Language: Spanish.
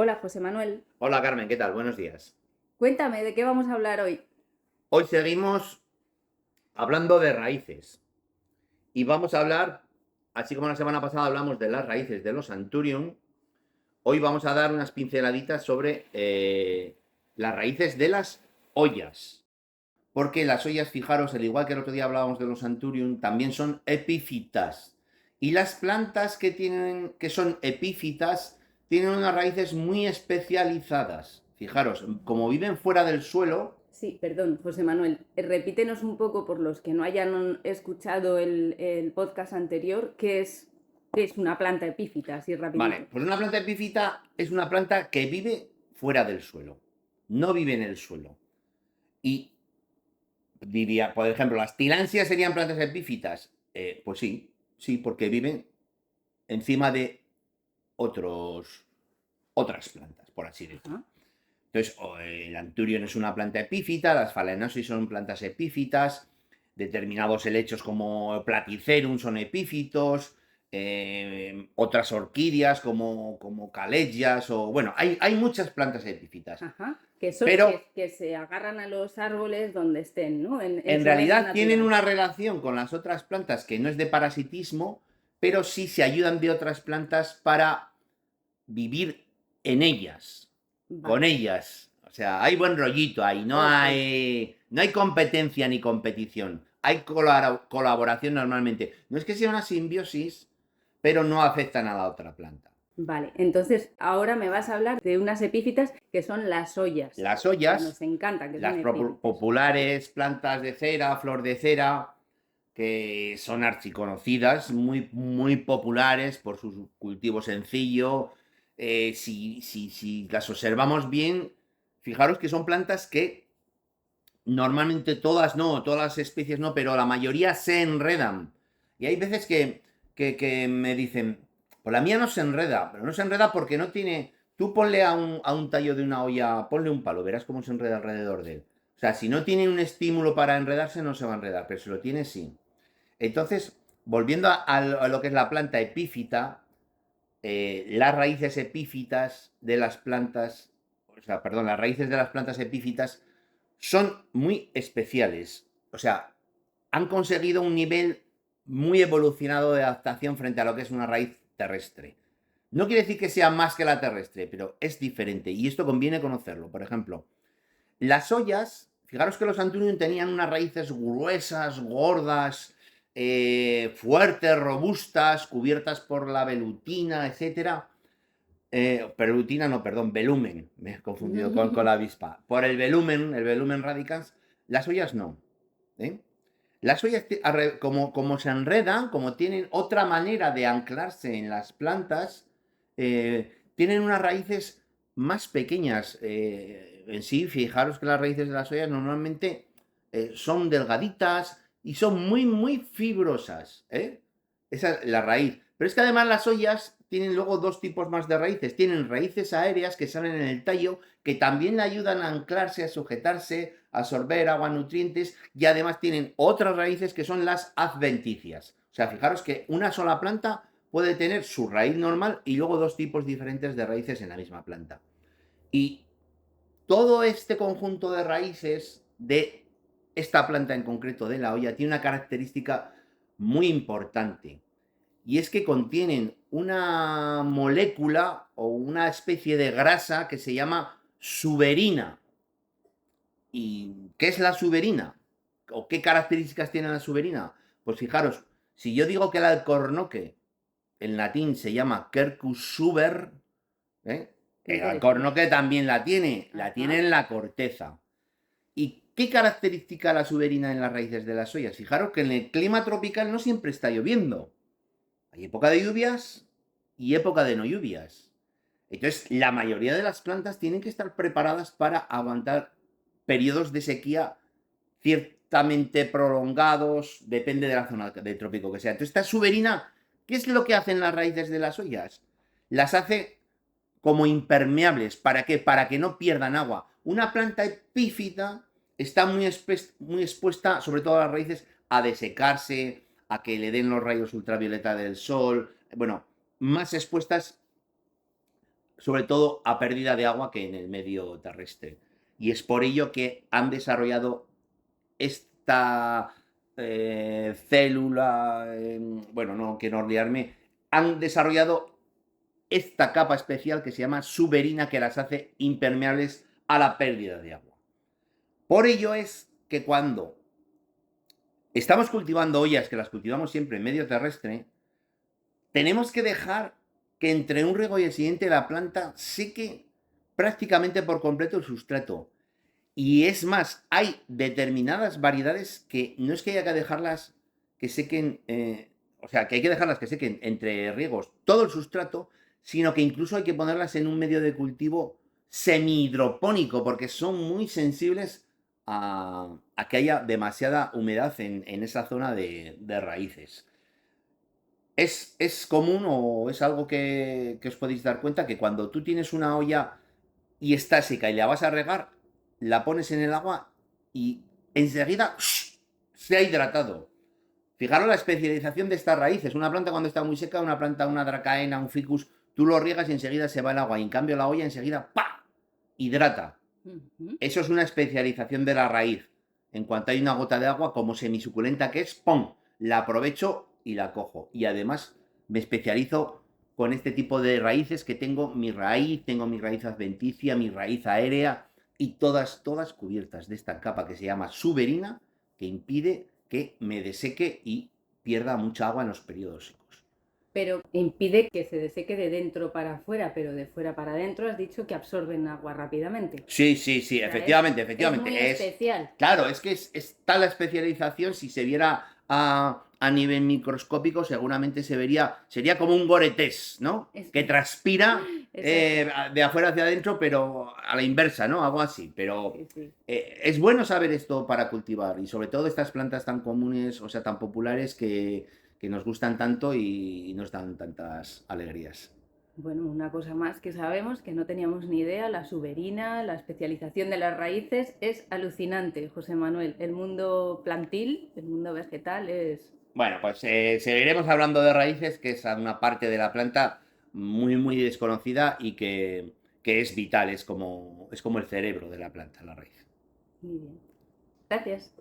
Hola, José Manuel. Hola Carmen, ¿qué tal? Buenos días. Cuéntame, ¿de qué vamos a hablar hoy? Hoy seguimos hablando de raíces y vamos a hablar, así como la semana pasada hablamos de las raíces de los Anturium, hoy vamos a dar unas pinceladitas sobre las raíces de las ollas. Porque las ollas, fijaros, al igual que el otro día hablábamos de los Anturium, también son epífitas. Y las plantas que son epífitas tienen unas raíces muy especializadas. Fijaros, como viven fuera del suelo. Sí, perdón, José Manuel. Repítenos un poco por los que no hayan escuchado el podcast anterior, qué es una planta epífita, así Vale, rapidito. pues una planta epífita es una planta que vive fuera del suelo, no vive en el suelo. Y diría, por ejemplo, ¿las tilansias serían plantas epífitas? Pues sí, sí, porque viven encima de otras plantas, por así decirlo. Ajá. Entonces, el Anturion es una planta epífita, las Phalaenopsis son plantas epífitas, determinados helechos como Platycerum son epífitos, otras orquídeas como Caledias, o bueno, hay muchas plantas epífitas, Ajá. Que, pero que se agarran a los árboles donde estén, ¿no? En en su medio realidad tienen natural. una relación con las otras plantas que no es de parasitismo, pero sí se ayudan de otras plantas para vivir en ellas, con Vale. ellas. O sea, hay buen rollito ahí, Ok. no hay competencia ni competición. Hay colaboración normalmente. No es que sea una simbiosis, pero no afectan a la otra planta. Vale. Entonces, ahora me vas a hablar de unas epífitas que son las ollas. Las Que ollas, nos encanta que sean las epífitas. populares plantas de cera, flor de cera, que son archiconocidas, muy, muy populares por su cultivo sencillo. Si las observamos bien, fijaros que son plantas que normalmente todas no, todas las especies no, pero la mayoría se enredan. Y hay veces que me dicen, pues la mía no se enreda, pero no se enreda porque no tiene. Tú ponle a un tallo de una olla, ponle un palo, verás cómo se enreda alrededor de él. O sea, si no tiene un estímulo para enredarse, no se va a enredar, pero si lo tiene, sí. Entonces, volviendo a lo que es la planta epífita, las raíces epífitas de las plantas, o sea, perdón, las raíces de las plantas epífitas son muy especiales. O sea, han conseguido un nivel muy evolucionado de adaptación frente a lo que es una raíz terrestre. No quiere decir que sea más que la terrestre, pero es diferente y esto conviene conocerlo. Por ejemplo, las ollas, fijaros que los Antunium tenían unas raíces gruesas, gordas, fuertes, robustas, cubiertas por la velutina, etcétera. Velutina, no, perdón, velumen, me he confundido con la avispa. Por el velumen radicans, las ollas no. ¿eh? Las ollas, como se enredan, como tienen otra manera de anclarse en las plantas, tienen unas raíces más pequeñas. En sí, fijaros que las raíces de las ollas normalmente son delgaditas y son muy, muy fibrosas. Esa es la raíz. Pero es que además las ollas tienen luego dos tipos más de raíces. Tienen raíces aéreas que salen en el tallo, que también le ayudan a anclarse, a sujetarse, a absorber agua, nutrientes, y además tienen otras raíces que son las adventicias. O sea, fijaros que una sola planta puede tener su raíz normal y luego dos tipos diferentes de raíces en la misma planta. Y todo este conjunto de raíces de esta planta en concreto de la olla tiene una característica muy importante y es que contienen una molécula o una especie de grasa que se llama suberina. ¿Y qué es la suberina? ¿O qué características tiene la suberina? Pues fijaros, si yo digo que el alcornoque en latín se llama Quercus suber, ¿eh? ¿Qué El quiere decir? alcornoque también la tiene Ajá. en la corteza. ¿Y qué caracteriza la suberina en las raíces de las ollas? Fijaros que en el clima tropical no siempre está lloviendo. Hay época de lluvias y época de no lluvias. Entonces, la mayoría de las plantas tienen que estar preparadas para aguantar periodos de sequía ciertamente prolongados, depende de la zona del trópico que sea. Entonces, esta suberina, ¿qué es lo que hacen las raíces de las ollas? Las hace como impermeables. ¿Para qué? Para que no pierdan agua. Una planta epífita está muy expuesta, sobre todo a las raíces, a desecarse, a que le den los rayos ultravioleta del sol. Bueno, más expuestas sobre todo a pérdida de agua que en el medio terrestre. Y es por ello que han desarrollado esta célula, bueno, no quiero liarme, han desarrollado esta capa especial que se llama suberina que las hace impermeables a la pérdida de agua. Por ello es que cuando estamos cultivando ollas, que las cultivamos siempre en medio terrestre, tenemos que dejar que entre un riego y el siguiente la planta seque prácticamente por completo el sustrato. Y es más, hay determinadas variedades que no es que haya que dejarlas que sequen, o sea, que hay que dejarlas que sequen entre riegos todo el sustrato, sino que incluso hay que ponerlas en un medio de cultivo semi-hidropónico, porque son muy sensibles a que haya demasiada humedad en esa zona de raíces. Es común o es algo que os podéis dar cuenta que cuando tú tienes una olla y está seca y la vas a regar, la pones en el agua y enseguida se ha hidratado. Fijaros la especialización de estas raíces. Una planta cuando está muy seca, una planta, una dracaena, un ficus, tú lo riegas y enseguida se va el agua. Y en cambio la olla enseguida ¡pa! Hidrata. Eso es una especialización de la raíz. En cuanto hay una gota de agua, como semisuculenta que es, ¡pum! La aprovecho y la cojo. Y además me especializo con este tipo de raíces que tengo mi raíz adventicia, mi raíz aérea y todas cubiertas de esta capa que se llama suberina, que impide que me deseque y pierda mucha agua en los periodos secos. Pero impide que se deseque de dentro para afuera, pero de fuera para adentro has dicho que absorben agua rápidamente. Sí, O sea, efectivamente, es muy especial. Claro, es que es tal la especialización, si se viera a nivel microscópico, seguramente sería como un Gore-Tex, ¿no? Que transpira de afuera hacia adentro, pero a la inversa, ¿no? Algo así. Pero Sí. es bueno saber esto para cultivar y sobre todo estas plantas tan comunes, o sea, tan populares que nos gustan tanto y nos dan tantas alegrías. Bueno, una cosa más que sabemos, que no teníamos ni idea, la suberina, la especialización de las raíces, es alucinante, José Manuel. El mundo plantil, el mundo vegetal es... Bueno, pues seguiremos hablando de raíces, que es una parte de la planta muy desconocida y que es vital, es como el cerebro de la planta, la raíz. Muy bien. Gracias.